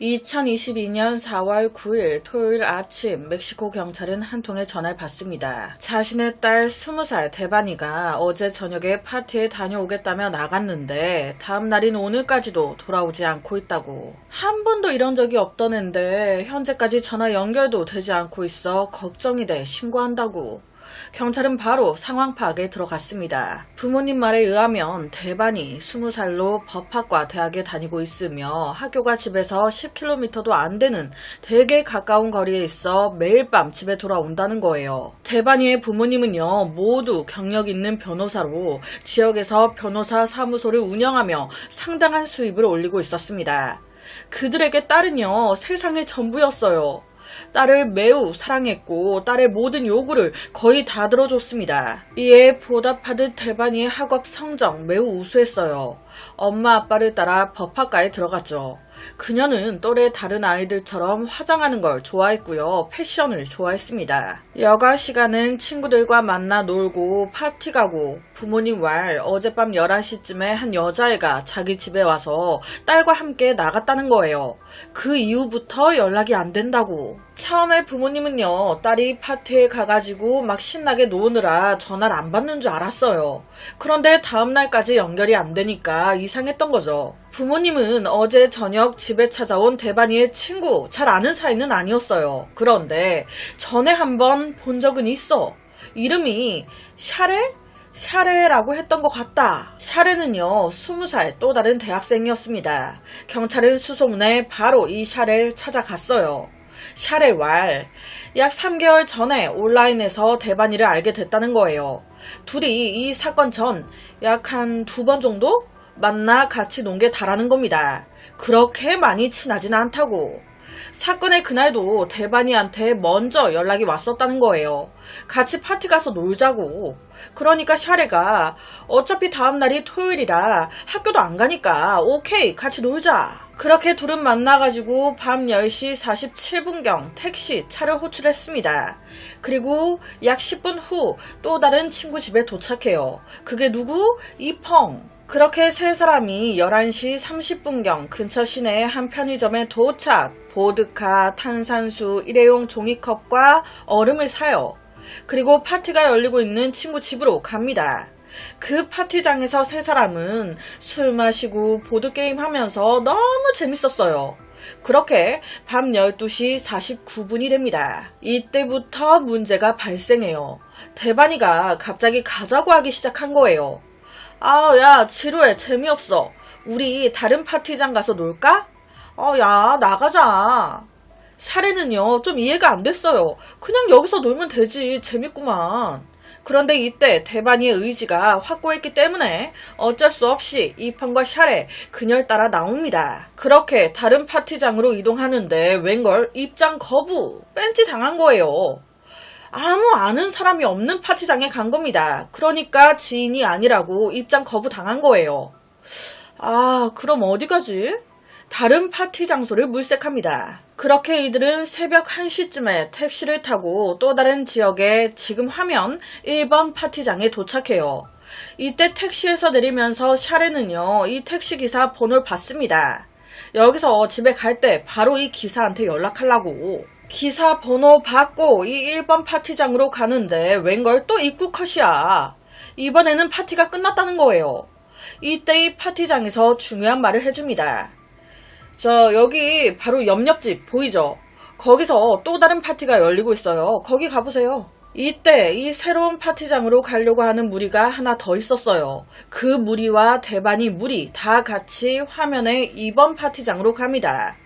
2022년 4월 9일 토요일 아침 멕시코 경찰은 한 통의 전화를 받습니다. 자신의 딸 20살 대반이가 어제 저녁에 파티에 다녀오겠다며 나갔는데 다음 날인 오늘까지도 돌아오지 않고 있다고. 한 번도 이런 적이 없던 앤데 현재까지 전화 연결도 되지 않고 있어 걱정이 돼 신고한다고. 경찰은 바로 상황 파악에 들어갔습니다. 부모님 말에 의하면 대반이 20살로 법학과 대학에 다니고 있으며 학교가 집에서 10km도 안 되는 되게 가까운 거리에 있어 매일 밤 집에 돌아온다는 거예요. 대반이의 부모님은요, 모두 경력 있는 변호사로 지역에서 변호사 사무소를 운영하며 상당한 수입을 올리고 있었습니다. 그들에게 딸은요, 세상의 전부였어요. 딸을 매우 사랑했고 딸의 모든 요구를 거의 다 들어줬습니다. 이에 보답하듯 대반이의 학업 성적 매우 우수했어요. 엄마 아빠를 따라 법학과에 들어갔죠. 그녀는 또래 다른 아이들처럼 화장하는 걸 좋아했고요. 패션을 좋아했습니다. 여가 시간은 친구들과 만나 놀고 파티 가고 부모님 말 어젯밤 11시쯤에 한 여자애가 자기 집에 와서 딸과 함께 나갔다는 거예요. 그 이후부터 연락이 안 된다고. 처음에 부모님은요, 딸이 파티에 가가지고 막 신나게 노느라 전화를 안 받는 줄 알았어요. 그런데 다음날까지 연결이 안 되니까 이상했던 거죠. 부모님은 어제 저녁 집에 찾아온 대반이의 친구, 잘 아는 사이는 아니었어요. 그런데 전에 한번 본 적은 있어. 이름이 샤레? 샤레라고 했던 것 같다. 샤레는요, 20살 또 다른 대학생이었습니다. 경찰은 수소문에 바로 이 샤레를 찾아갔어요. 샤레 왈, 약 3개월 전에 온라인에서 대반이를 알게 됐다는 거예요. 둘이 이 사건 전 약 한 2번 정도 만나 같이 논 게 다라는 겁니다. 그렇게 많이 친하진 않다고. 사건의 그날도 대반이한테 먼저 연락이 왔었다는 거예요. 같이 파티 가서 놀자고. 그러니까 샤레가 어차피 다음날이 토요일이라 학교도 안 가니까 오케이 같이 놀자. 그렇게 둘은 만나가지고 밤 10시 47분경 택시 차를 호출했습니다. 그리고 약 10분 후 또 다른 친구 집에 도착해요. 그게 누구? 이펑. 그렇게 세 사람이 11시 30분경 근처 시내의 한 편의점에 도착. 보드카, 탄산수, 일회용 종이컵과 얼음을 사요. 그리고 파티가 열리고 있는 친구 집으로 갑니다. 그 파티장에서 세 사람은 술 마시고 보드게임 하면서 너무 재밌었어요. 그렇게 밤 12시 49분이 됩니다. 이때부터 문제가 발생해요. 대반이가 갑자기 가자고 하기 시작한 거예요. 아, 야, 지루해. 재미없어. 우리 다른 파티장 가서 놀까? 야, 나가자. 샤레는요, 좀 이해가 안 됐어요. 그냥 여기서 놀면 되지. 재밌구만. 그런데 이때 대반이의 의지가 확고했기 때문에 어쩔 수 없이 이펑과 샤레, 그녀를 따라 나옵니다. 그렇게 다른 파티장으로 이동하는데 웬걸 입장 거부, 뺀지 당한 거예요. 아무 아는 사람이 없는 파티장에 간 겁니다. 그러니까 지인이 아니라고 입장 거부 당한 거예요. 아, 그럼 어디 가지? 다른 파티 장소를 물색합니다. 그렇게 이들은 새벽 1시쯤에 택시를 타고 또 다른 지역의 지금 화면 1번 파티장에 도착해요. 이때 택시에서 내리면서 샤레는요, 이 택시기사 번호를 받습니다. 여기서 집에 갈 때 바로 이 기사한테 연락하려고. 기사 번호 받고 이 1번 파티장으로 가는데 웬걸 또 입구 컷이야. 이번에는 파티가 끝났다는 거예요. 이때 이 파티장에서 중요한 말을 해줍니다. 여기 바로 옆집 보이죠? 거기서 또 다른 파티가 열리고 있어요. 거기 가보세요. 이때 이 새로운 파티장으로 가려고 하는 무리가 하나 더 있었어요. 그 무리와 대반이 무리 다 같이 화면에 2번 파티장으로 갑니다.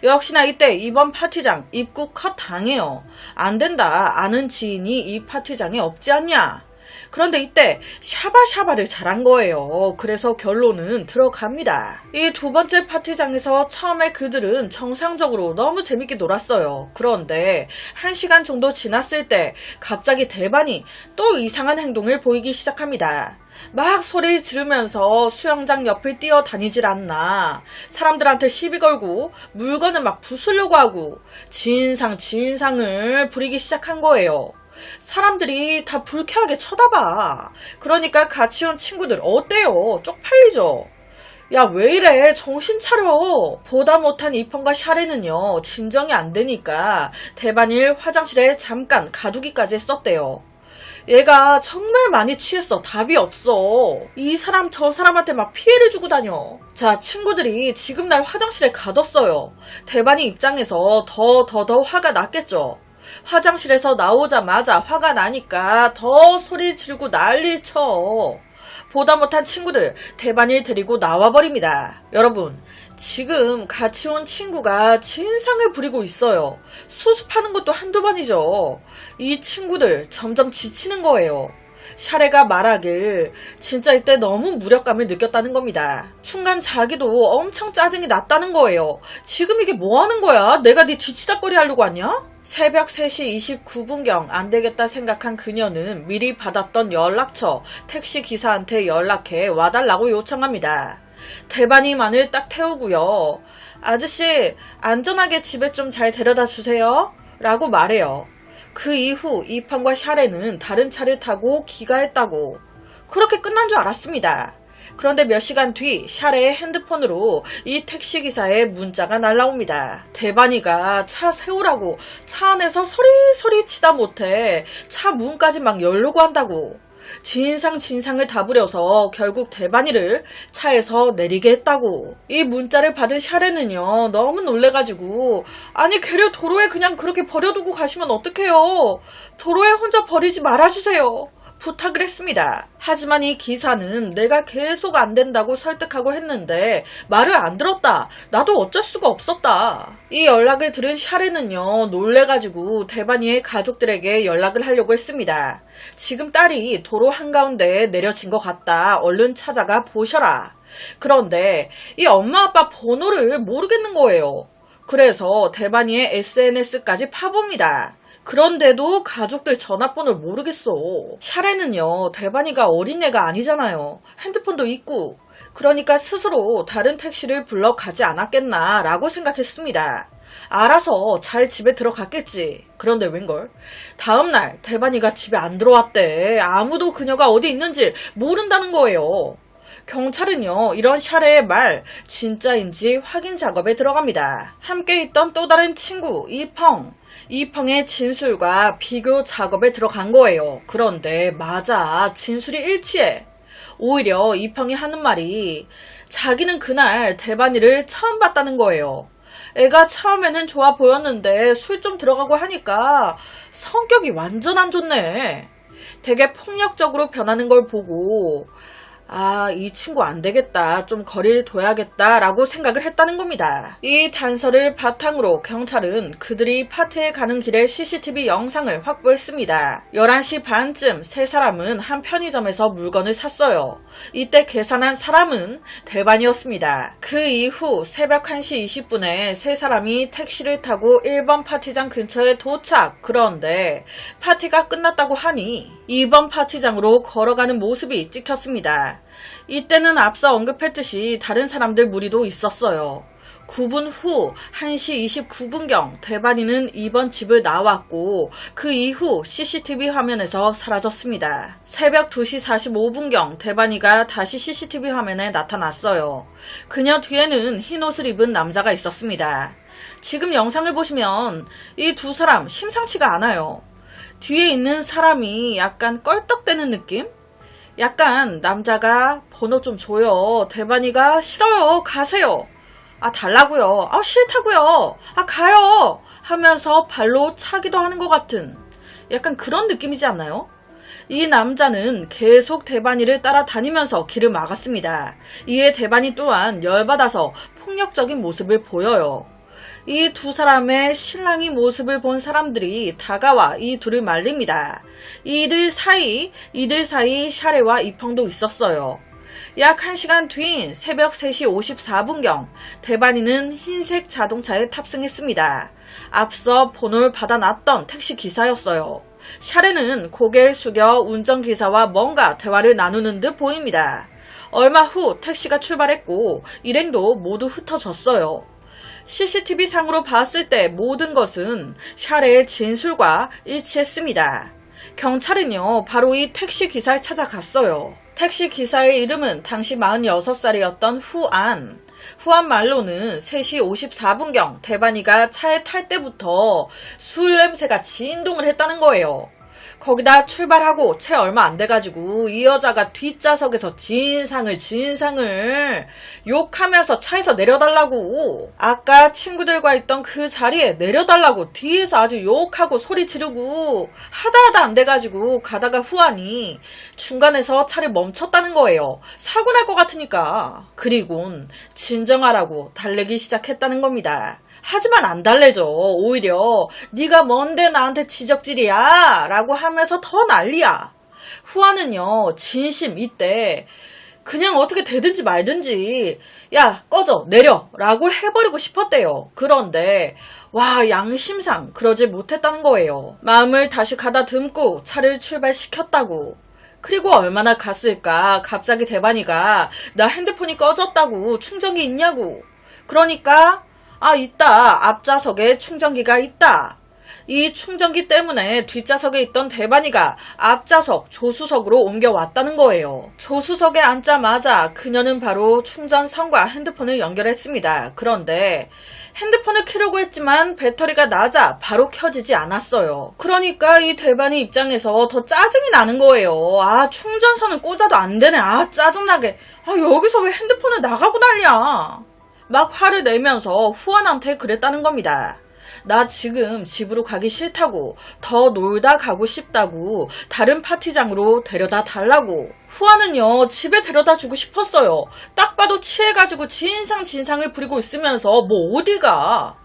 역시나 이때 2번 파티장 입구 컷 당해요. 안 된다. 아는 지인이 이 파티장에 없지 않냐. 그런데 이때 샤바샤바를 잘한 거예요. 그래서 결론은 들어갑니다. 이 두 번째 파티장에서 처음에 그들은 정상적으로 너무 재밌게 놀았어요. 그런데 1시간 정도 지났을 때 갑자기 대반이 또 이상한 행동을 보이기 시작합니다. 막 소리 지르면서 수영장 옆을 뛰어다니질 않나. 사람들한테 시비 걸고 물건을 막 부수려고 하고 진상을 부리기 시작한 거예요. 사람들이 다 불쾌하게 쳐다봐. 그러니까 같이 온 친구들 어때요? 쪽팔리죠? 야, 왜 이래? 정신 차려. 보다 못한 이펑과 샤레는요, 진정이 안 되니까 대반일 화장실에 잠깐 가두기까지 했었대요. 얘가 정말 많이 취했어. 답이 없어. 이 사람 저 사람한테 막 피해를 주고 다녀. 자, 친구들이 지금 날 화장실에 가뒀어요. 대반이 입장에서 더 화가 났겠죠. 화장실에서 나오자마자 화가 나니까 더 소리 지르고 난리 쳐. 보다 못한 친구들 대반일 데리고 나와버립니다. 여러분, 지금 같이 온 친구가 진상을 부리고 있어요. 수습하는 것도 한두 번이죠. 이 친구들 점점 지치는 거예요. 샤레가 말하길 진짜 이때 너무 무력감을 느꼈다는 겁니다. 순간 자기도 엄청 짜증이 났다는 거예요. 지금 이게 뭐 하는 거야? 내가 네 뒤치다꺼리 하려고 왔냐? 새벽 3시 29분경 안되겠다 생각한 그녀는 미리 받았던 연락처 택시 기사한테 연락해 와달라고 요청합니다. 대반이만을 딱 태우고요. 아저씨, 안전하게 집에 좀 잘 데려다 주세요 라고 말해요. 그 이후 이팡과 샤레는 다른 차를 타고 귀가했다고. 그렇게 끝난 줄 알았습니다. 그런데 몇 시간 뒤 샤레의 핸드폰으로 이 택시기사의 문자가 날라옵니다. 대반이가 차 세우라고 차 안에서 소리 치다 못해 차 문까지 막 열려고 한다고. 진상을 다 부려서 결국 대반이를 차에서 내리게 했다고. 이 문자를 받은 샤레는요, 너무 놀래가지고 아니 걔를 도로에 그냥 그렇게 버려두고 가시면 어떡해요. 도로에 혼자 버리지 말아주세요. 부탁을 했습니다. 하지만 이 기사는 내가 계속 안 된다고 설득하고 했는데 말을 안 들었다. 나도 어쩔 수가 없었다. 이 연락을 들은 샤레는요, 놀래가지고 대반이의 가족들에게 연락을 하려고 했습니다. 지금 딸이 도로 한가운데에 내려진 것 같다. 얼른 찾아가 보셔라. 그런데 이 엄마 아빠 번호를 모르겠는 거예요. 그래서 대반이의 SNS까지 파봅니다. 그런데도 가족들 전화번호를 모르겠어. 샤레는요, 대반이가 어린애가 아니잖아요. 핸드폰도 있고. 그러니까 스스로 다른 택시를 불러 가지 않았겠나 라고 생각했습니다. 알아서 잘 집에 들어갔겠지. 그런데 웬걸? 다음날 대반이가 집에 안 들어왔대. 아무도 그녀가 어디 있는지 모른다는 거예요. 경찰은요, 이런 샤레의 말 진짜인지 확인 작업에 들어갑니다. 함께 있던 또 다른 친구 이펑의 진술과 비교 작업에 들어간 거예요. 그런데 맞아, 진술이 일치해. 오히려 이펑이 하는 말이 자기는 그날 대반이를 처음 봤다는 거예요. 애가 처음에는 좋아 보였는데 술 좀 들어가고 하니까 성격이 완전 안 좋네. 되게 폭력적으로 변하는 걸 보고 아, 이 친구 안 되겠다. 좀 거리를 둬야겠다 라고 생각을 했다는 겁니다. 이 단서를 바탕으로 경찰은 그들이 파티에 가는 길에 CCTV 영상을 확보했습니다. 11시 반쯤 세 사람은 한 편의점에서 물건을 샀어요. 이때 계산한 사람은 대반이었습니다. 그 이후 새벽 1시 20분에 세 사람이 택시를 타고 1번 파티장 근처에 도착. 그런데 파티가 끝났다고 하니 2번 파티장으로 걸어가는 모습이 찍혔습니다. 이때는 앞서 언급했듯이 다른 사람들 무리도 있었어요. 9분 후 1시 29분경 대반이는 2번 집을 나왔고 그 이후 CCTV 화면에서 사라졌습니다. 새벽 2시 45분경 대반이가 다시 CCTV 화면에 나타났어요. 그녀 뒤에는 흰옷을 입은 남자가 있었습니다. 지금 영상을 보시면 이 두 사람 심상치가 않아요. 뒤에 있는 사람이 약간 껄떡대는 느낌? 약간 남자가 번호 좀 줘요. 대반이가 싫어요. 가세요. 아, 달라고요. 아, 싫다고요. 아, 가요. 하면서 발로 차기도 하는 것 같은 약간 그런 느낌이지 않나요? 이 남자는 계속 대반이를 따라다니면서 길을 막았습니다. 이에 대반이 또한 열받아서 폭력적인 모습을 보여요. 이 두 사람의 신랑이 모습을 본 사람들이 다가와 이 둘을 말립니다. 이들 사이 샤레와 이펑도 있었어요. 약 1시간 뒤인 새벽 3시 54분경 대반이는 흰색 자동차에 탑승했습니다. 앞서 번호를 받아놨던 택시 기사였어요. 샤레는 고개를 숙여 운전기사와 뭔가 대화를 나누는 듯 보입니다. 얼마 후 택시가 출발했고 일행도 모두 흩어졌어요. CCTV 상으로 봤을 때 모든 것은 샤레의 진술과 일치했습니다. 경찰은요, 바로 이 택시 기사를 찾아갔어요. 택시 기사의 이름은 당시 46살이었던 후안. 후안 말로는 3시 54분경 대반이가 차에 탈 때부터 술 냄새가 진동을 했다는 거예요. 거기다 출발하고 채 얼마 안 돼가지고 이 여자가 뒷좌석에서 진상을 욕하면서 차에서 내려달라고, 아까 친구들과 있던 그 자리에 내려달라고 뒤에서 아주 욕하고 소리 지르고 하다 안 돼가지고 가다가 후안이 중간에서 차를 멈췄다는 거예요. 사고 날 것 같으니까. 그리곤 진정하라고 달래기 시작했다는 겁니다. 하지만 안 달래죠. 오히려 네가 뭔데 나한테 지적질이야 라고 하면서 더 난리야. 후아는요, 진심 이때 그냥 어떻게 되든지 말든지 야 꺼져 내려 라고 해버리고 싶었대요. 그런데 와, 양심상 그러지 못했다는 거예요. 마음을 다시 가다듬고 차를 출발시켰다고. 그리고 얼마나 갔을까. 갑자기 대반이가 나 핸드폰이 꺼졌다고, 충전기 있냐고. 그러니까 있다. 앞좌석에 충전기가 있다. 이 충전기 때문에 뒷좌석에 있던 대반이가 앞좌석 조수석으로 옮겨왔다는 거예요. 조수석에 앉자마자 그녀는 바로 충전선과 핸드폰을 연결했습니다. 그런데 핸드폰을 켜려고 했지만 배터리가 낮아 바로 켜지지 않았어요. 그러니까 이 대반이 입장에서 더 짜증이 나는 거예요. 충전선을 꽂아도 안 되네. 짜증나게. 여기서 왜 핸드폰을 나가고 난리야. 막 화를 내면서 후안한테 그랬다는 겁니다. 나 지금 집으로 가기 싫다고, 더 놀다 가고 싶다고, 다른 파티장으로 데려다 달라고. 후안은요, 집에 데려다 주고 싶었어요. 딱 봐도 취해가지고 진상을 부리고 있으면서 뭐 어디가.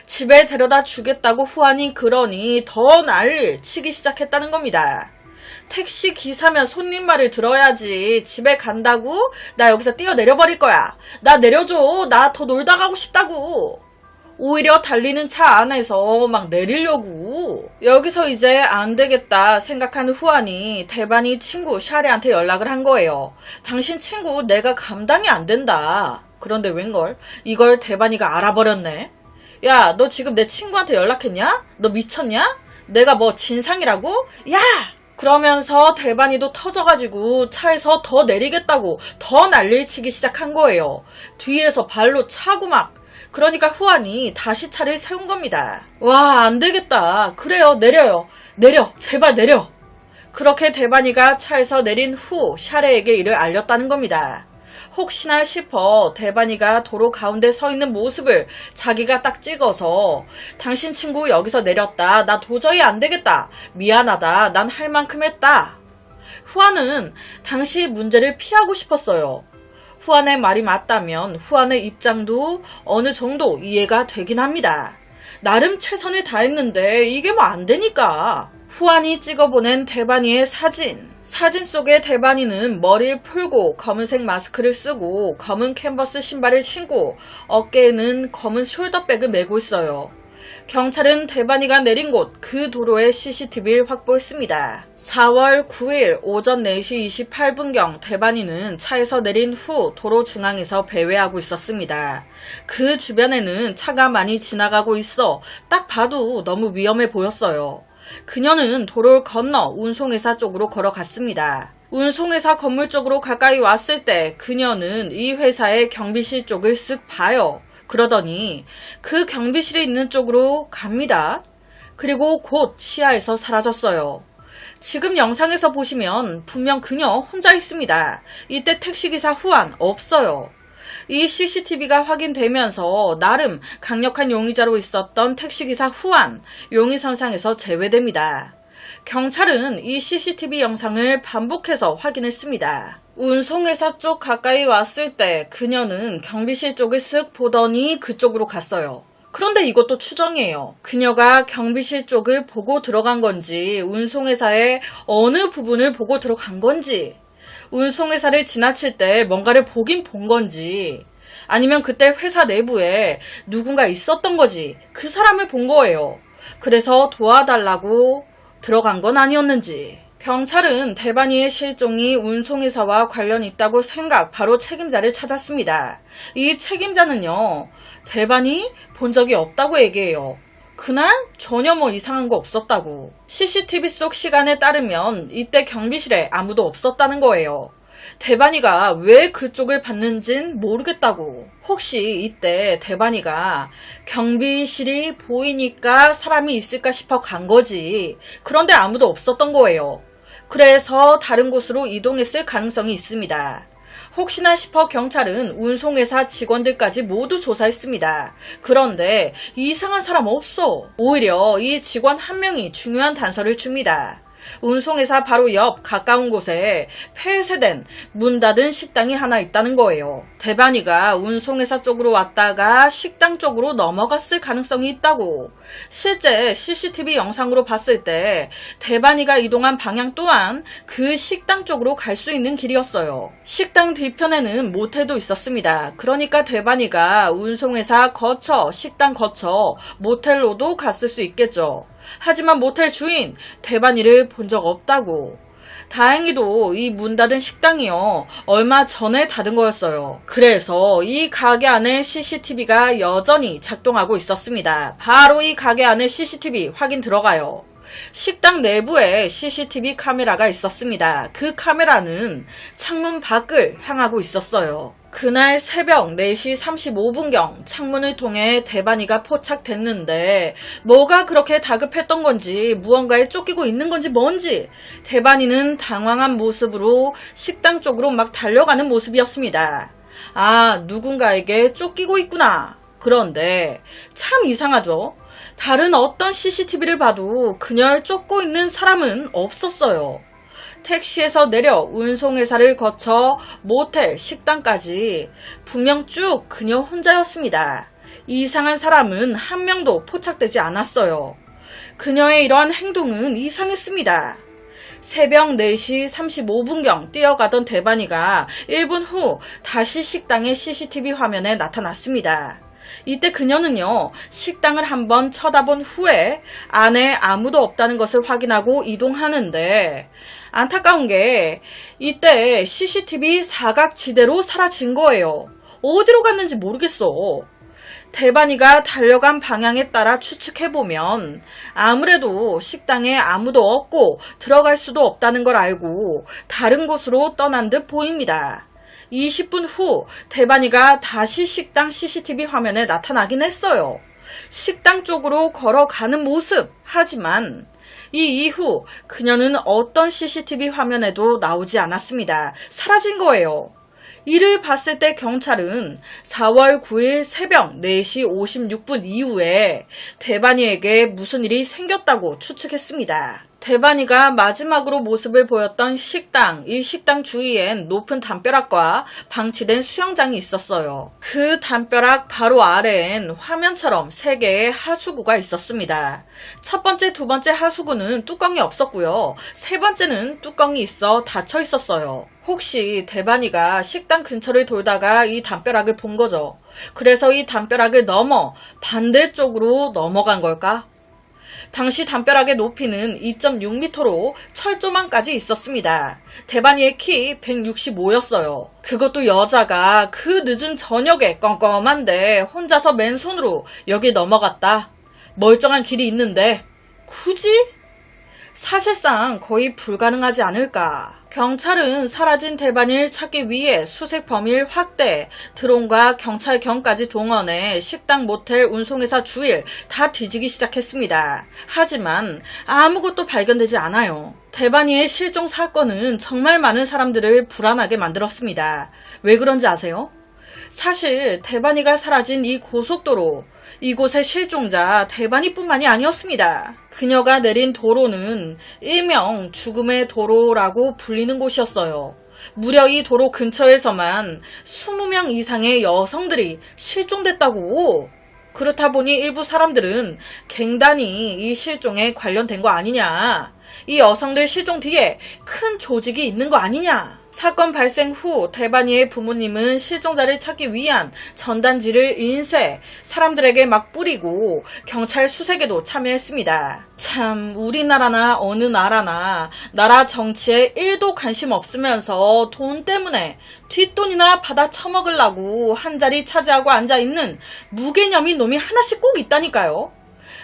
집에 데려다 주겠다고 후안이 그러니 더 난리를 치기 시작했다는 겁니다. 택시 기사면 손님 말을 들어야지. 집에 간다고? 나 여기서 뛰어내려버릴 거야. 나 내려줘. 나 더 놀다 가고 싶다고. 오히려 달리는 차 안에서 막 내리려고. 여기서 이제 안 되겠다 생각한 후안이 대반이 친구 샤레한테 연락을 한 거예요. 당신 친구 내가 감당이 안 된다. 그런데 웬걸? 이걸 대반이가 알아버렸네. 야, 너 지금 내 친구한테 연락했냐? 너 미쳤냐? 내가 뭐 진상이라고? 야! 그러면서 대반이도 터져가지고 차에서 더 내리겠다고 더 난리를 치기 시작한 거예요. 뒤에서 발로 차고 막. 그러니까 후안이 다시 차를 세운 겁니다. 와, 안 되겠다. 그래요, 내려요. 내려, 제발 내려. 그렇게 대반이가 차에서 내린 후 샤레에게 이를 알렸다는 겁니다. 혹시나 싶어 대반이가 도로 가운데 서 있는 모습을 자기가 딱 찍어서 당신 친구 여기서 내렸다. 나 도저히 안 되겠다. 미안하다. 난 할 만큼 했다. 후안은 당시 문제를 피하고 싶었어요. 후안의 말이 맞다면 후안의 입장도 어느 정도 이해가 되긴 합니다. 나름 최선을 다했는데 이게 뭐 안 되니까. 후안이 찍어보낸 대반이의 사진 속의 대반이는 머리를 풀고 검은색 마스크를 쓰고 검은 캔버스 신발을 신고 어깨에는 검은 숄더백을 메고 있어요. 경찰은 대반이가 내린 곳 그 도로의 CCTV를 확보했습니다. 4월 9일 오전 4시 28분경 대반이는 차에서 내린 후 도로 중앙에서 배회하고 있었습니다. 그 주변에는 차가 많이 지나가고 있어 딱 봐도 너무 위험해 보였어요. 그녀는 도로를 건너 운송회사 쪽으로 걸어갔습니다. 운송회사 건물 쪽으로 가까이 왔을 때 그녀는 이 회사의 경비실 쪽을 쓱 봐요. 그러더니 그 경비실이 있는 쪽으로 갑니다. 그리고 곧 시야에서 사라졌어요. 지금 영상에서 보시면 분명 그녀 혼자 있습니다. 이때 택시기사 후안 없어요. 이 CCTV가 확인되면서 나름 강력한 용의자로 있었던 택시기사 후안, 용의선상에서 제외됩니다. 경찰은 이 CCTV 영상을 반복해서 확인했습니다. 운송회사 쪽 가까이 왔을 때 그녀는 경비실 쪽을 쓱 보더니 그쪽으로 갔어요. 그런데 이것도 추정이에요. 그녀가 경비실 쪽을 보고 들어간 건지, 운송회사의 어느 부분을 보고 들어간 건지, 운송회사를 지나칠 때 뭔가를 보긴 본 건지, 아니면 그때 회사 내부에 누군가 있었던 거지, 그 사람을 본 거예요. 그래서 도와달라고 들어간 건 아니었는지. 경찰은 대반이의 실종이 운송회사와 관련이 있다고 바로 책임자를 찾았습니다. 이 책임자는요, 대반이 본 적이 없다고 얘기해요. 그날 전혀 뭐 이상한 거 없었다고. CCTV 속 시간에 따르면 이때 경비실에 아무도 없었다는 거예요. 대반이가 왜 그쪽을 봤는진 모르겠다고. 혹시 이때 대반이가 경비실이 보이니까 사람이 있을까 싶어 간 거지. 그런데 아무도 없었던 거예요. 그래서 다른 곳으로 이동했을 가능성이 있습니다. 혹시나 싶어 경찰은 운송회사 직원들까지 모두 조사했습니다. 그런데 이상한 사람 없어. 오히려 이 직원 한 명이 중요한 단서를 줍니다. 운송회사 바로 옆 가까운 곳에 폐쇄된 문 닫은 식당이 하나 있다는 거예요. 대반이가 운송회사 쪽으로 왔다가 식당 쪽으로 넘어갔을 가능성이 있다고. 실제 CCTV 영상으로 봤을 때 대반이가 이동한 방향 또한 그 식당 쪽으로 갈 수 있는 길이었어요. 식당 뒤편에는 모텔도 있었습니다. 그러니까 대반이가 운송회사 거쳐 식당 거쳐 모텔로도 갔을 수 있겠죠. 하지만 모텔 주인 대반이를 본 적 없다고. 다행히도 이 문 닫은 식당이요, 얼마 전에 닫은 거였어요. 그래서 이 가게 안에 CCTV가 여전히 작동하고 있었습니다. 바로 이 가게 안에 CCTV 확인 들어가요. 식당 내부에 CCTV 카메라가 있었습니다. 그 카메라는 창문 밖을 향하고 있었어요. 그날 새벽 4시 35분경 창문을 통해 대반이가 포착됐는데 뭐가 그렇게 다급했던 건지 무언가에 쫓기고 있는 건지 뭔지 대반이는 당황한 모습으로 식당 쪽으로 막 달려가는 모습이었습니다. 아, 누군가에게 쫓기고 있구나. 그런데 참 이상하죠? 다른 어떤 CCTV를 봐도 그녀를 쫓고 있는 사람은 없었어요. 택시에서 내려 운송회사를 거쳐 모텔, 식당까지 분명 쭉 그녀 혼자였습니다. 이상한 사람은 한 명도 포착되지 않았어요. 그녀의 이러한 행동은 이상했습니다. 새벽 4시 35분경 뛰어가던 대반이가 1분 후 다시 식당의 CCTV 화면에 나타났습니다. 이때 그녀는요, 식당을 한번 쳐다본 후에 안에 아무도 없다는 것을 확인하고 이동하는데 안타까운 게 이때 CCTV 사각지대로 사라진 거예요. 어디로 갔는지 모르겠어. 대반이가 달려간 방향에 따라 추측해보면 아무래도 식당에 아무도 없고 들어갈 수도 없다는 걸 알고 다른 곳으로 떠난 듯 보입니다. 20분 후 대반이가 다시 식당 CCTV 화면에 나타나긴 했어요. 식당 쪽으로 걸어가는 모습. 하지만 이 이후 그녀는 어떤 CCTV 화면에도 나오지 않았습니다. 사라진 거예요. 이를 봤을 때 경찰은 4월 9일 새벽 4시 56분 이후에 대반이에게 무슨 일이 생겼다고 추측했습니다. 대반이가 마지막으로 모습을 보였던 식당, 이 식당 주위엔 높은 담벼락과 방치된 수영장이 있었어요. 그 담벼락 바로 아래엔 화면처럼 3개의 하수구가 있었습니다. 첫 번째, 두 번째 하수구는 뚜껑이 없었고요. 세 번째는 뚜껑이 있어 닫혀 있었어요. 혹시 대반이가 식당 근처를 돌다가 이 담벼락을 본 거죠. 그래서 이 담벼락을 넘어 반대쪽으로 넘어간 걸까? 당시 담벼락의 높이는 2.6m로 철조망까지 있었습니다. 대반이의 키 165였어요. 그것도 여자가 그 늦은 저녁에 껌껌한데 혼자서 맨손으로 여기 넘어갔다. 멀쩡한 길이 있는데 굳이? 사실상 거의 불가능하지 않을까. 경찰은 사라진 대반이를 찾기 위해 수색 범위를 확대, 드론과 경찰경까지 동원해 식당, 모텔, 운송회사 주위를 다 뒤지기 시작했습니다. 하지만 아무것도 발견되지 않아요. 대반이의 실종 사건은 정말 많은 사람들을 불안하게 만들었습니다. 왜 그런지 아세요? 사실 대반이가 사라진 이 고속도로, 이곳의 실종자 대반이뿐만이 아니었습니다. 그녀가 내린 도로는 일명 죽음의 도로라고 불리는 곳이었어요. 무려 이 도로 근처에서만 20명 이상의 여성들이 실종됐다고. 그렇다 보니 일부 사람들은 갱단이 이 실종에 관련된 거 아니냐, 이 여성들 실종 뒤에 큰 조직이 있는 거 아니냐. 사건 발생 후 대반이의 부모님은 실종자를 찾기 위한 전단지를 인쇄, 사람들에게 막 뿌리고 경찰 수색에도 참여했습니다. 참, 우리나라나 어느 나라나 나라 정치에 1도 관심 없으면서 돈 때문에 뒷돈이나 받아 처먹으려고 한자리 차지하고 앉아있는 무개념인 놈이 하나씩 꼭 있다니까요.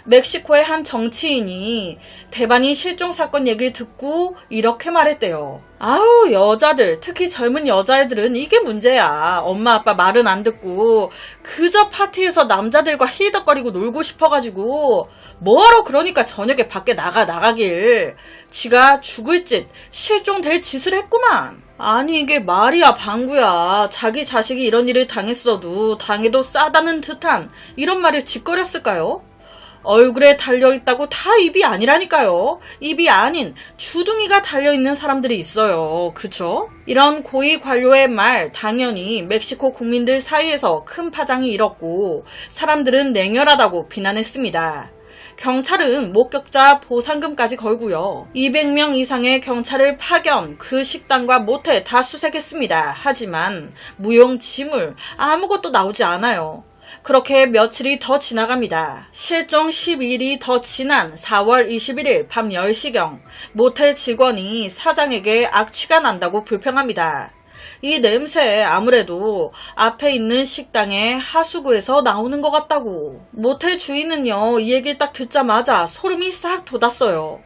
멕시코의 한 정치인이 대반이 실종 사건 얘기를 듣고 이렇게 말했대요. 아우, 여자들, 특히 젊은 여자애들은 이게 문제야. 엄마 아빠 말은 안 듣고 그저 파티에서 남자들과 히덕거리고 놀고 싶어가지고 뭐하러 그러니까 저녁에 밖에 나가길. 지가 죽을 짓, 실종될 짓을 했구만. 아니 이게 말이야 방구야. 자기 자식이 이런 일을 당했어도 당해도 싸다는 듯한 이런 말을 짓거렸을까요? 얼굴에 달려있다고 다 입이 아니라니까요. 입이 아닌 주둥이가 달려있는 사람들이 있어요. 그쵸? 이런 고위 관료의 말 당연히 멕시코 국민들 사이에서 큰 파장이 일었고 사람들은 냉혈하다고 비난했습니다. 경찰은 목격자 보상금까지 걸고요. 200명 이상의 경찰을 파견, 그 식당과 모텔 다 수색했습니다. 하지만 무용지물 아무것도 나오지 않아요. 그렇게 며칠이 더 지나갑니다. 실종 10일이 더 지난 4월 21일 밤 10시경 모텔 직원이 사장에게 악취가 난다고 불평합니다. 이 냄새 아무래도 앞에 있는 식당의 하수구에서 나오는 것 같다고. 모텔 주인은요, 이 얘기를 딱 듣자마자 소름이 싹 돋았어요.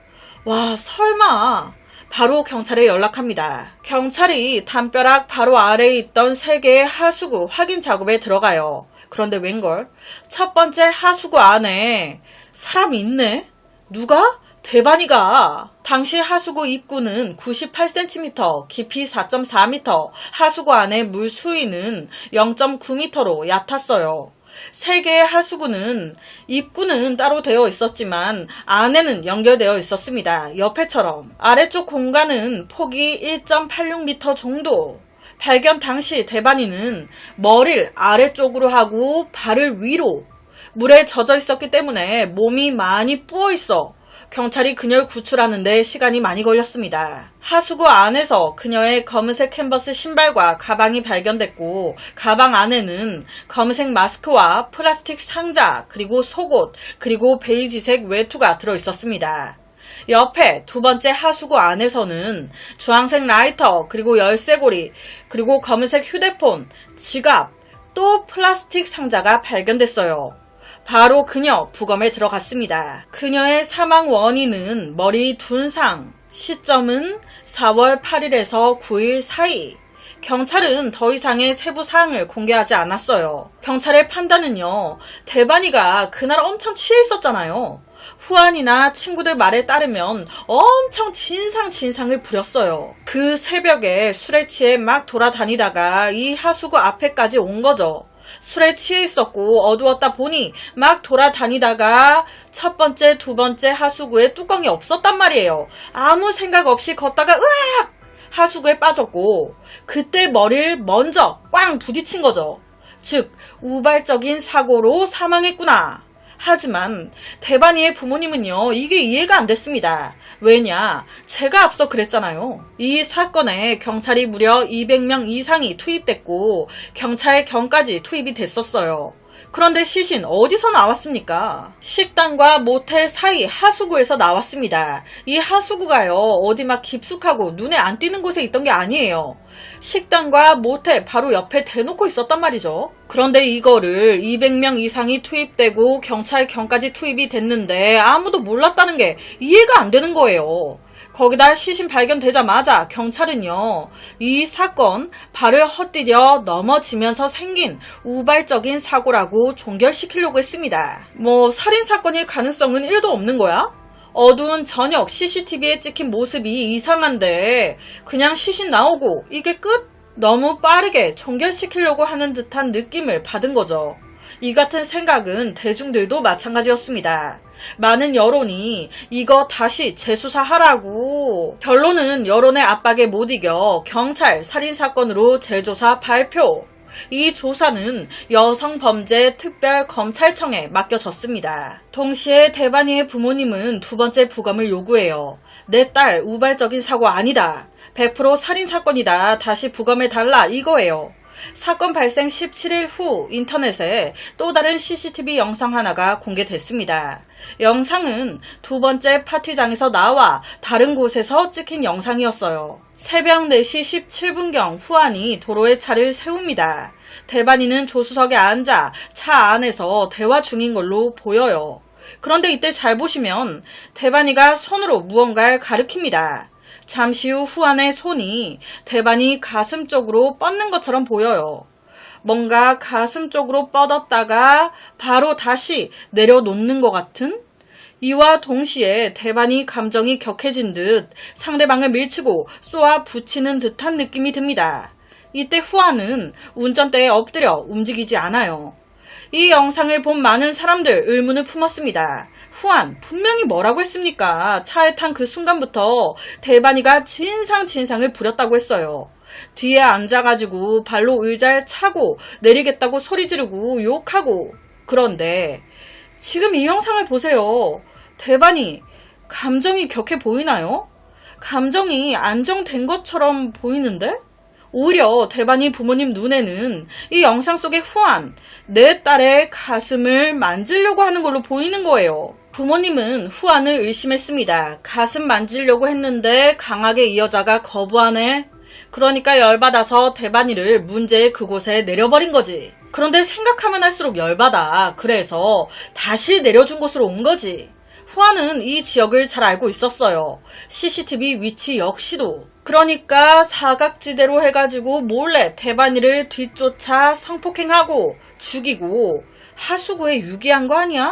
와, 설마. 바로 경찰에 연락합니다. 경찰이 담벼락 바로 아래에 있던 3개의 하수구 확인 작업에 들어가요. 그런데 웬걸? 첫 번째 하수구 안에 사람이 있네? 누가? 대반이가. 당시 하수구 입구는 98cm, 깊이 4.4m, 하수구 안에 물 수위는 0.9m로 얕았어요. 3개의 하수구는 입구는 따로 되어 있었지만 안에는 연결되어 있었습니다. 옆에처럼. 아래쪽 공간은 폭이 1.86m 정도. 발견 당시 대반이는 머리를 아래쪽으로 하고 발을 위로. 물에 젖어 있었기 때문에 몸이 많이 부어 있어 경찰이 그녀를 구출하는데 시간이 많이 걸렸습니다. 하수구 안에서 그녀의 검은색 캔버스 신발과 가방이 발견됐고 가방 안에는 검은색 마스크와 플라스틱 상자 그리고 속옷 그리고 베이지색 외투가 들어있었습니다. 옆에 두 번째 하수구 안에서는 주황색 라이터 그리고 열쇠고리 그리고 검은색 휴대폰, 지갑, 또 플라스틱 상자가 발견됐어요. 바로 그녀 부검에 들어갔습니다. 그녀의 사망 원인은 머리 둔상, 시점은 4월 8일에서 9일 사이. 경찰은 더 이상의 세부 사항을 공개하지 않았어요. 경찰의 판단은요, 대반이가 그날 엄청 취해 있었잖아요. 후안이나 친구들 말에 따르면 엄청 진상을 부렸어요. 그 새벽에 술에 취해 막 돌아다니다가 이 하수구 앞에까지 온 거죠. 술에 취해 있었고 어두웠다 보니 막 돌아다니다가 첫 번째, 두 번째 하수구에 뚜껑이 없었단 말이에요. 아무 생각 없이 걷다가 으악! 하수구에 빠졌고 그때 머리를 먼저 꽝 부딪힌 거죠. 즉 우발적인 사고로 사망했구나. 하지만 대반이의 부모님은요, 이게 이해가 안 됐습니다. 왜냐? 제가 앞서 그랬잖아요. 이 사건에 경찰이 무려 200명 이상이 투입됐고 경찰경까지 투입이 됐었어요. 그런데 시신 어디서 나왔습니까? 식당과 모텔 사이 하수구에서 나왔습니다. 이 하수구가요, 어디 막 깊숙하고 눈에 안 띄는 곳에 있던 게 아니에요. 식당과 모텔 바로 옆에 대놓고 있었단 말이죠. 그런데 이거를 200명 이상이 투입되고 경찰경까지 투입이 됐는데 아무도 몰랐다는 게 이해가 안 되는 거예요. 거기다 시신 발견되자마자 경찰은요, 이 사건 발을 헛디뎌 넘어지면서 생긴 우발적인 사고라고 종결시키려고 했습니다. 뭐 살인사건일 가능성은 1도 없는 거야? 어두운 저녁 CCTV에 찍힌 모습이 이상한데 그냥 시신 나오고 이게 끝? 너무 빠르게 종결시키려고 하는 듯한 느낌을 받은 거죠. 이 같은 생각은 대중들도 마찬가지였습니다. 많은 여론이 이거 다시 재수사하라고. 결론은 여론의 압박에 못 이겨 경찰 살인사건으로 재조사 발표. 이 조사는 여성범죄특별검찰청에 맡겨졌습니다. 동시에 대반이의 부모님은 두 번째 부검을 요구해요. 내 딸 우발적인 사고 아니다. 100% 살인사건이다. 다시 부검해달라 이거예요. 사건 발생 17일 후 인터넷에 또 다른 CCTV 영상 하나가 공개됐습니다. 영상은 두 번째 파티장에서 나와 다른 곳에서 찍힌 영상이었어요. 새벽 4시 17분경 후안이 도로에 차를 세웁니다. 대반이는 조수석에 앉아 차 안에서 대화 중인 걸로 보여요. 그런데 이때 잘 보시면 대반이가 손으로 무언가를 가리킵니다. 잠시 후 후안의 손이 대반이 가슴 쪽으로 뻗는 것처럼 보여요. 뭔가 가슴 쪽으로 뻗었다가 바로 다시 내려놓는 것 같은? 이와 동시에 대반이 감정이 격해진 듯 상대방을 밀치고 쏘아 붙이는 듯한 느낌이 듭니다. 이때 후안은 운전대에 엎드려 움직이지 않아요. 이 영상을 본 많은 사람들 의문을 품었습니다. 후안 분명히 뭐라고 했습니까? 차에 탄 그 순간부터 대반이가 진상을 부렸다고 했어요. 뒤에 앉아가지고 발로 의자를 차고 내리겠다고 소리 지르고 욕하고. 그런데 지금 이 영상을 보세요. 대반이 감정이 격해 보이나요? 감정이 안정된 것처럼 보이는데? 오히려 대반이 부모님 눈에는 이 영상 속의 후안, 내 딸의 가슴을 만지려고 하는 걸로 보이는 거예요. 부모님은 후안을 의심했습니다. 가슴 만지려고 했는데 강하게 이 여자가 거부하네. 그러니까 열받아서 대반이를 문제의 그곳에 내려버린 거지. 그런데 생각하면 할수록 열받아. 그래서 다시 내려준 곳으로 온 거지. 후안은 이 지역을 잘 알고 있었어요. CCTV 위치 역시도. 그러니까 사각지대로 해가지고 몰래 대반이를 뒤쫓아 성폭행하고 죽이고 하수구에 유기한 거 아니야?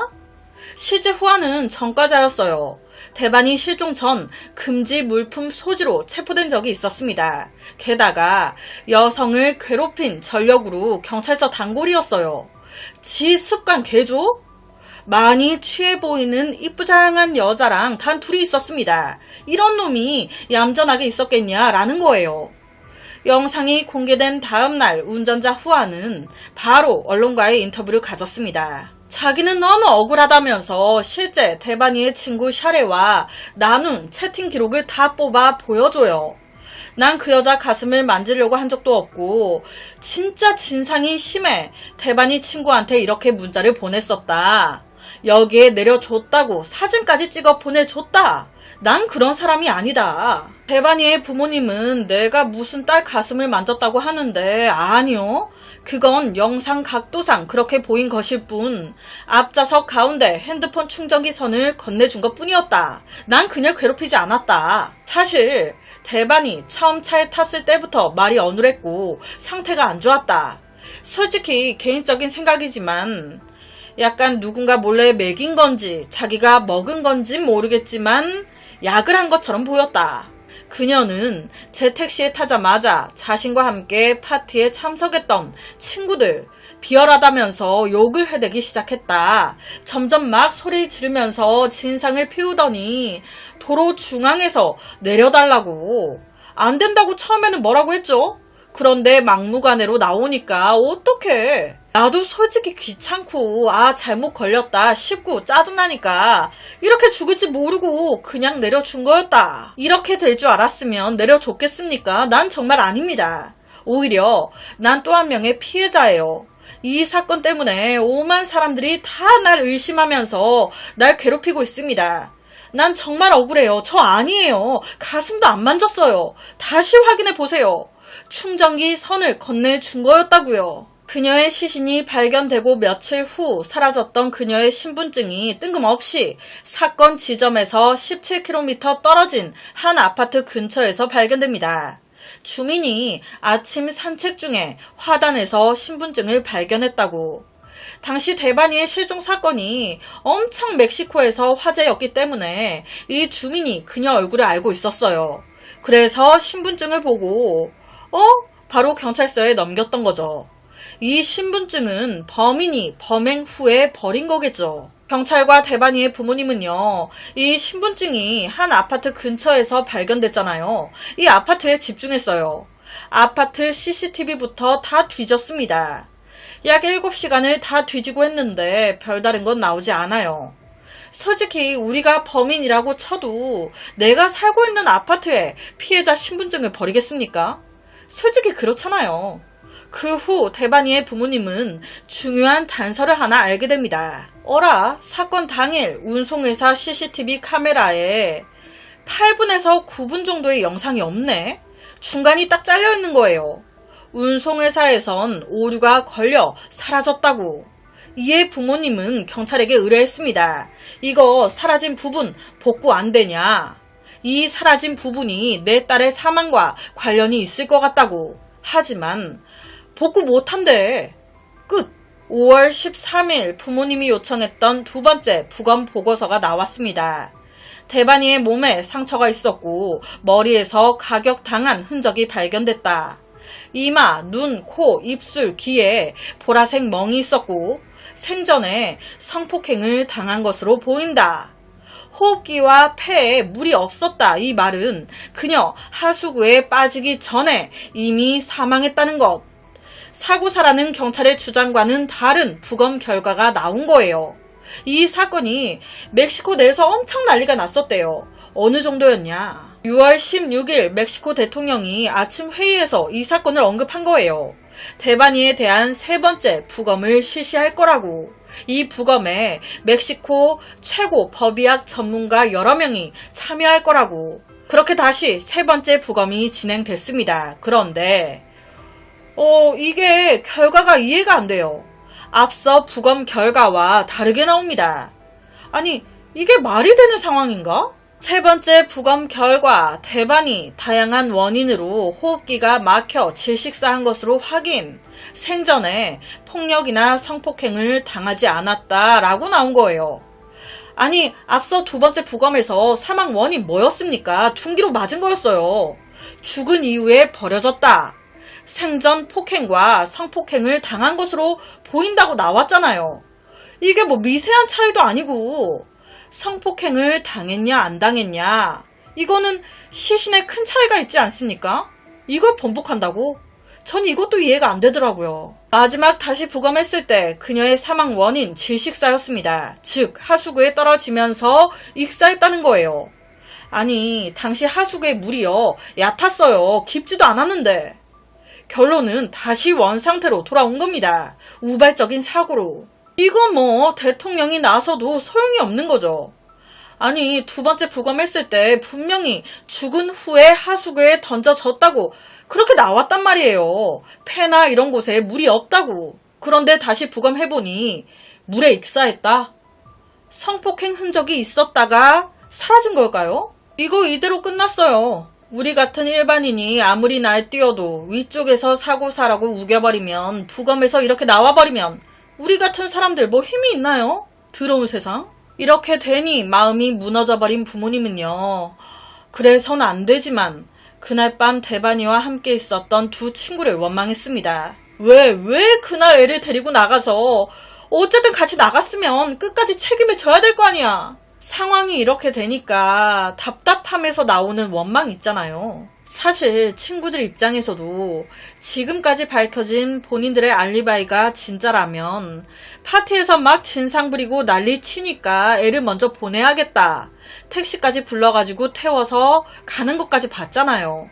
실제 후안은 전과자였어요. 대반이 실종 전 금지 물품 소지로 체포된 적이 있었습니다. 게다가 여성을 괴롭힌 전력으로 경찰서 단골이었어요. 지 습관 개조? 많이 취해 보이는 이쁘장한 여자랑 단둘이 있었습니다. 이런 놈이 얌전하게 있었겠냐라는 거예요. 영상이 공개된 다음날 운전자 후안은 바로 언론과의 인터뷰를 가졌습니다. 자기는 너무 억울하다면서 실제 대반이의 친구 샤레와 나눈 채팅 기록을 다 뽑아 보여줘요. 난 그 여자 가슴을 만지려고 한 적도 없고 진짜 진상이 심해 대반이 친구한테 이렇게 문자를 보냈었다. 여기에 내려줬다고 사진까지 찍어 보내줬다. 난 그런 사람이 아니다. 대반이의 부모님은 내가 무슨 딸 가슴을 만졌다고 하는데 아니요. 그건 영상 각도상 그렇게 보인 것일 뿐 앞좌석 가운데 핸드폰 충전기 선을 건네준 것 뿐이었다. 난 그냥 괴롭히지 않았다. 사실 대반이 처음 차에 탔을 때부터 말이 어눌했고 상태가 안 좋았다. 솔직히 개인적인 생각이지만 약간 누군가 몰래 먹인 건지 자기가 먹은 건지 모르겠지만 약을 한 것처럼 보였다. 그녀는 제 택시에 타자마자 자신과 함께 파티에 참석했던 친구들 비열하다면서 욕을 해대기 시작했다. 점점 막 소리 지르면서 진상을 피우더니 도로 중앙에서 내려달라고. 안 된다고 처음에는 뭐라고 했죠? 그런데 막무가내로 나오니까 어떡해. 나도 솔직히 귀찮고 잘못 걸렸다 싶고 짜증나니까 이렇게 죽을지 모르고 그냥 내려준 거였다. 이렇게 될 줄 알았으면 내려줬겠습니까? 난 정말 아닙니다. 오히려 난 또 한 명의 피해자예요. 이 사건 때문에 오만 사람들이 다 날 의심하면서 날 괴롭히고 있습니다. 난 정말 억울해요. 저 아니에요. 가슴도 안 만졌어요. 다시 확인해 보세요. 충전기 선을 건네준 거였다고요. 그녀의 시신이 발견되고 며칠 후 사라졌던 그녀의 신분증이 뜬금없이 사건 지점에서 17km 떨어진 한 아파트 근처에서 발견됩니다. 주민이 아침 산책 중에 화단에서 신분증을 발견했다고. 당시 대반이의 실종 사건이 엄청 멕시코에서 화제였기 때문에 이 주민이 그녀 얼굴을 알고 있었어요. 그래서 신분증을 보고 바로 경찰서에 넘겼던 거죠. 이 신분증은 범인이 범행 후에 버린 거겠죠. 경찰과 대반이의 부모님은요, 이 신분증이 한 아파트 근처에서 발견됐잖아요. 이 아파트에 집중했어요. 아파트 CCTV부터 다 뒤졌습니다. 약 7시간을 다 뒤지고 했는데 별다른 건 나오지 않아요. 솔직히 우리가 범인이라고 쳐도 내가 살고 있는 아파트에 피해자 신분증을 버리겠습니까? 솔직히 그렇잖아요. 그 후 대반이의 부모님은 중요한 단서를 하나 알게 됩니다. 사건 당일 운송회사 CCTV 카메라에 8분에서 9분 정도의 영상이 없네? 중간이 딱 잘려있는 거예요. 운송회사에선 오류가 걸려 사라졌다고. 이에 부모님은 경찰에게 의뢰했습니다. 이거 사라진 부분 복구 안 되냐? 이 사라진 부분이 내 딸의 사망과 관련이 있을 것 같다고. 하지만 복구 못한대. 끝. 5월 13일 부모님이 요청했던 두 번째 부검 보고서가 나왔습니다. 대반이의 몸에 상처가 있었고 머리에서 가격당한 흔적이 발견됐다. 이마, 눈, 코, 입술, 귀에 보라색 멍이 있었고 생전에 성폭행을 당한 것으로 보인다. 호흡기와 폐에 물이 없었다. 이 말은 그녀 하수구에 빠지기 전에 이미 사망했다는 것. 사고사라는 경찰의 주장과는 다른 부검 결과가 나온 거예요. 이 사건이 멕시코 내에서 엄청 난리가 났었대요. 어느 정도였냐? 6월 16일 멕시코 대통령이 아침 회의에서 이 사건을 언급한 거예요. 대바니에 대한 세 번째 부검을 실시할 거라고. 이 부검에 멕시코 최고 법의학 전문가 여러 명이 참여할 거라고. 그렇게 다시 세 번째 부검이 진행됐습니다. 그런데 이게 결과가 이해가 안 돼요. 앞서 부검 결과와 다르게 나옵니다. 아니, 이게 말이 되는 상황인가? 세 번째 부검 결과, 대반이 다양한 원인으로 호흡기가 막혀 질식사한 것으로 확인. 생전에 폭력이나 성폭행을 당하지 않았다라고 나온 거예요. 아니, 앞서 두 번째 부검에서 사망 원인 뭐였습니까? 둔기로 맞은 거였어요. 죽은 이후에 버려졌다. 생전 폭행과 성폭행을 당한 것으로 보인다고 나왔잖아요. 이게 뭐 미세한 차이도 아니고 성폭행을 당했냐 안 당했냐 이거는 시신에 큰 차이가 있지 않습니까? 이걸 번복한다고? 전 이것도 이해가 안 되더라고요. 마지막 다시 부검했을 때 그녀의 사망 원인 질식사였습니다. 즉 하수구에 떨어지면서 익사했다는 거예요. 아니 당시 하수구에 물이요 얕았어요. 깊지도 않았는데. 결론은 다시 원상태로 돌아온 겁니다. 우발적인 사고로. 이거 뭐 대통령이 나서도 소용이 없는 거죠. 아니 두 번째 부검했을 때 분명히 죽은 후에 하수구에 던져졌다고 그렇게 나왔단 말이에요. 폐나 이런 곳에 물이 없다고. 그런데 다시 부검해보니 물에 익사했다? 성폭행 흔적이 있었다가 사라진 걸까요? 이거 이대로 끝났어요. 우리 같은 일반인이 아무리 날뛰어도 위쪽에서 사고사라고 우겨버리면 부검에서 이렇게 나와버리면 우리 같은 사람들 뭐 힘이 있나요? 더러운 세상. 이렇게 되니 마음이 무너져버린 부모님은요. 그래선 안 되지만 그날 밤 대반이와 함께 있었던 두 친구를 원망했습니다. 왜 그날 애를 데리고 나가서 어쨌든 같이 나갔으면 끝까지 책임을 져야 될 거 아니야. 상황이 이렇게 되니까 답답함에서 나오는 원망 있잖아요. 사실 친구들 입장에서도 지금까지 밝혀진 본인들의 알리바이가 진짜라면 파티에서 막 진상 부리고 난리 치니까 애를 먼저 보내야겠다. 택시까지 불러가지고 태워서 가는 것까지 봤잖아요.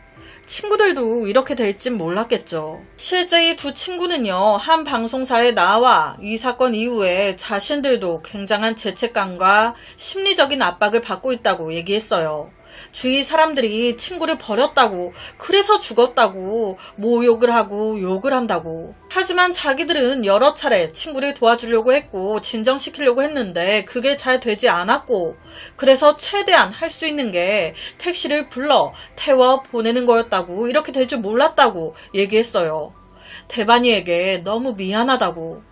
친구들도 이렇게 될진 몰랐겠죠. 실제 이 두 친구는요, 한 방송사에 나와 이 사건 이후에 자신들도 굉장한 죄책감과 심리적인 압박을 받고 있다고 얘기했어요. 주위 사람들이 친구를 버렸다고, 그래서 죽었다고 모욕을 하고 욕을 한다고. 하지만 자기들은 여러 차례 친구를 도와주려고 했고 진정시키려고 했는데 그게 잘 되지 않았고, 그래서 최대한 할 수 있는 게 택시를 불러 태워 보내는 거였다고, 이렇게 될 줄 몰랐다고 얘기했어요. 대반이에게 너무 미안하다고.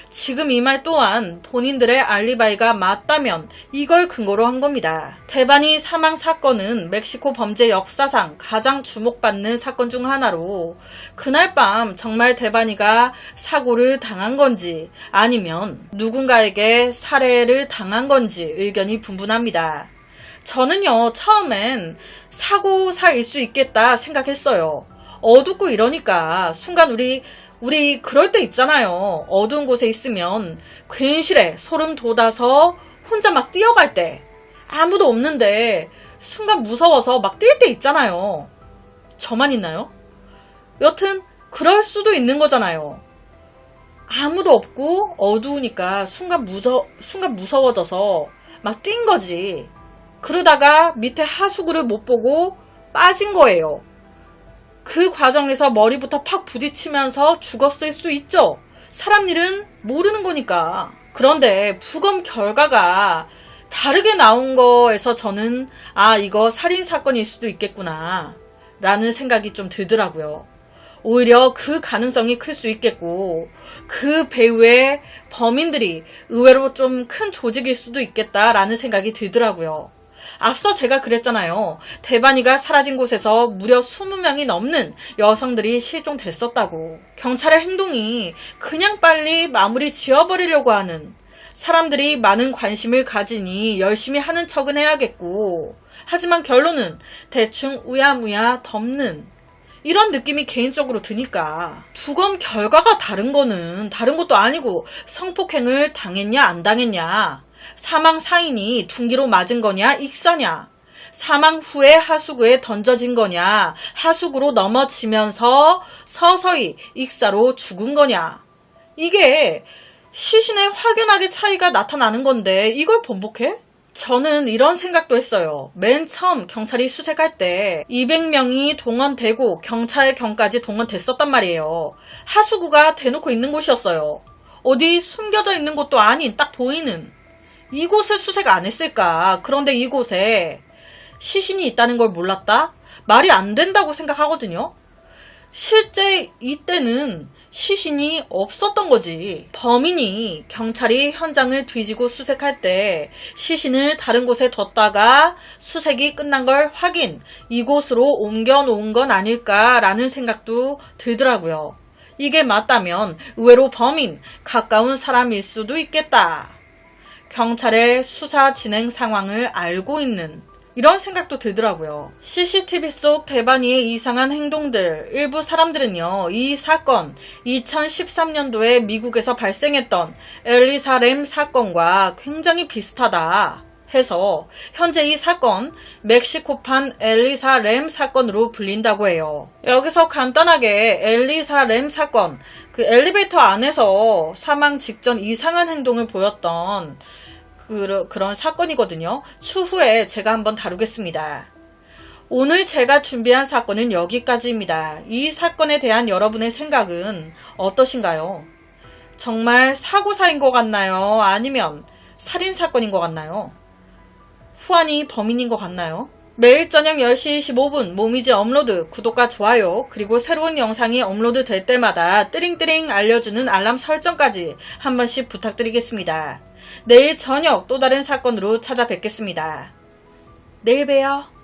지금 이 말 또한 본인들의 알리바이가 맞다면 이걸 근거로 한 겁니다. 대반이 사망 사건은 멕시코 범죄 역사상 가장 주목받는 사건 중 하나로 그날 밤 정말 대반이가 사고를 당한 건지 아니면 누군가에게 살해를 당한 건지 의견이 분분합니다. 저는요, 처음엔 사고사일 수 있겠다 생각했어요. 어둡고 이러니까 순간 우리 그럴 때 있잖아요. 어두운 곳에 있으면 괜시레 소름 돋아서 혼자 막 뛰어갈 때, 아무도 없는데 순간 무서워서 막 뛸 때 있잖아요. 저만 있나요? 여튼 그럴 수도 있는 거잖아요. 아무도 없고 어두우니까 순간 무서워져서 막 뛴 거지. 그러다가 밑에 하수구를 못 보고 빠진 거예요. 그 과정에서 머리부터 팍 부딪히면서 죽었을 수 있죠. 사람 일은 모르는 거니까. 그런데 부검 결과가 다르게 나온 거에서 저는 이거 살인사건일 수도 있겠구나 라는 생각이 좀 들더라고요. 오히려 그 가능성이 클 수 있겠고 그 배후의 범인들이 의외로 좀 큰 조직일 수도 있겠다라는 생각이 들더라고요. 앞서 제가 그랬잖아요. 대반이가 사라진 곳에서 무려 20명이 넘는 여성들이 실종됐었다고. 경찰의 행동이 그냥 빨리 마무리 지어버리려고 하는, 사람들이 많은 관심을 가지니 열심히 하는 척은 해야겠고, 하지만 결론은 대충 우야무야 덮는 이런 느낌이 개인적으로 드니까 부검 결과가 다른 거는 다른 것도 아니고 성폭행을 당했냐 안 당했냐, 사망 사인이 둔기로 맞은 거냐 익사냐, 사망 후에 하수구에 던져진 거냐 하수구로 넘어지면서 서서히 익사로 죽은 거냐, 이게 시신에 확연하게 차이가 나타나는 건데 이걸 번복해? 저는 이런 생각도 했어요. 맨 처음 경찰이 수색할 때 200명이 동원되고 경찰경까지 동원됐었단 말이에요. 하수구가 대놓고 있는 곳이었어요. 어디 숨겨져 있는 곳도 아닌 딱 보이는 이곳에 수색 안 했을까? 그런데 이곳에 시신이 있다는 걸 몰랐다? 말이 안 된다고 생각하거든요. 실제 이때는 시신이 없었던 거지. 범인이 경찰이 현장을 뒤지고 수색할 때 시신을 다른 곳에 뒀다가 수색이 끝난 걸 확인, 이곳으로 옮겨 놓은 건 아닐까라는 생각도 들더라고요. 이게 맞다면 의외로 범인, 가까운 사람일 수도 있겠다. 경찰의 수사 진행 상황을 알고 있는 이런 생각도 들더라고요. CCTV 속 대반이의 이상한 행동들, 일부 사람들은요, 이 사건 2013년도에 미국에서 발생했던 엘리사 램 사건과 굉장히 비슷하다 해서 현재 이 사건 멕시코판 엘리사 램 사건으로 불린다고 해요. 여기서 간단하게 엘리사 램 사건, 그 엘리베이터 안에서 사망 직전 이상한 행동을 보였던 그런 사건이거든요. 추후에 제가 한번 다루겠습니다. 오늘 제가 준비한 사건은 여기까지입니다. 이 사건에 대한 여러분의 생각은 어떠신가요? 정말 사고사인 것 같나요? 아니면 살인사건인 것 같나요? 후안이 범인인 것 같나요? 매일 저녁 10시 25분 모미지 업로드, 구독과 좋아요, 그리고 새로운 영상이 업로드 될 때마다 뜨링뜨링 알려주는 알람 설정까지 한 번씩 부탁드리겠습니다. 내일 저녁 또 다른 사건으로 찾아뵙겠습니다. 내일 봬요.